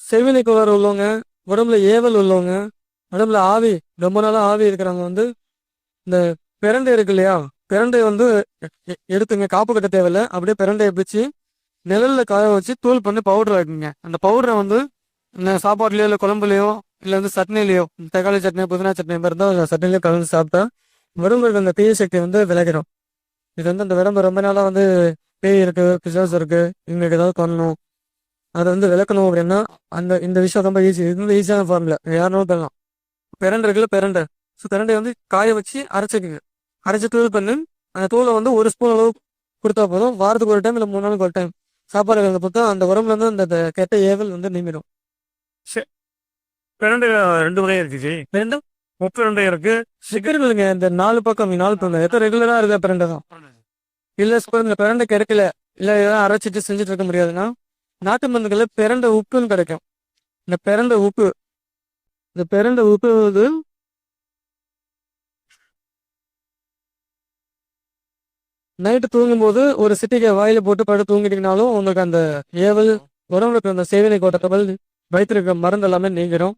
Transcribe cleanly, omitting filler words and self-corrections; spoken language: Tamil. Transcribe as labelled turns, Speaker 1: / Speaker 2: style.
Speaker 1: செவிலி கோளாறு உள்ளவங்க, உடம்புல ஏவல் உள்ளவங்க, உடம்புல ஆவி ரொம்ப நாளா ஆவி இருக்கிறவங்க வந்து இந்த பிரண்டை இருக்கு இல்லையா, பிரண்டை வந்து எடுத்துங்க, காப்பு கட்ட தேவையில்ல. அப்படியே பிரண்டையை பிடிச்சி நிழல்ல காய வச்சு தூள் பண்ணி பவுடர் ஆக்குங்க. அந்த பவுடரை வந்து சாப்பாட்டுலயோ இல்லை குழம்புலையோ இல்லை வந்து சட்னிலையோ, தக்காளி சட்னி புதினா சட்னி மாதிரி இருந்தால் சட்னிலையோ கலந்து சாப்பிட்டா உடம்புல அந்த தீய சக்தி வந்து விலகிடும். இது வந்து அந்த உடம்பு ரொம்ப நாளா வந்து பேய் இருக்கு, பிசாசு இருக்கு, இவங்களுக்கு ஏதாவது பண்ணணும், அதை வந்து விளக்கணும் அப்படின்னா இந்த விஷயம் ரொம்ப ஈஸி. இது வந்து ஈஸியான ஃபார்ம்ல யாருனாலும் பண்ணலாம். பிரண்டை இருக்குல்ல, பிரண்டை. ஸோ பிரண்டையை வந்து காய வச்சு அரைச்சிக்குங்க. அரைச்சி தூள் பண்ணி அந்த தூளை வந்து ஒரு ஸ்பூன் அளவு கொடுத்தா போதும். வாரத்துக்கு ஒரு டைம் இல்லை 3 நாளுக்கு ஒரு டைம் சாப்பாடு கலந்து பார்த்தா அந்த உடம்புல இருந்து அந்த கெட்ட ஏவல் வந்து நீங்கிடும்.
Speaker 2: சரி. பிரண்டை 2 வகை இருக்கு ஜி.
Speaker 1: ரெண்டும்
Speaker 2: முப்பு பிரண்டை இருக்கு.
Speaker 1: சிக்கன் இல்லைங்க. இந்த 4 பக்கம் 4 பிரண்டை எத்தனை ரெகுலரா இருக்க பிரண்டை தான். இல்லை இந்த பிரண்டை கிடைக்கல, இல்லை ஏதாவது அரைச்சிட்டு செஞ்சுட்டு இருக்க முடியாதுன்னா நாட்டு மருந்துகள்ல பிரண்டை உப்புன்னு கிடைக்கும். இந்த பிரண்டை உப்பு, இந்த பிரண்டை உப்பு வந்து நைட்டு தூங்கும்போது ஒரு சிட்டிக்கை வாயில போட்டு படுத்து தூங்கிட்டீங்கனாலும் உங்களுக்கு அந்த ஏவல், உடம்புல இருக்கிற அந்த சேவனை கோட்டத்தவல், வயிற்றுல இருக்கிற மருந்து எல்லாமே நீங்கிடும்.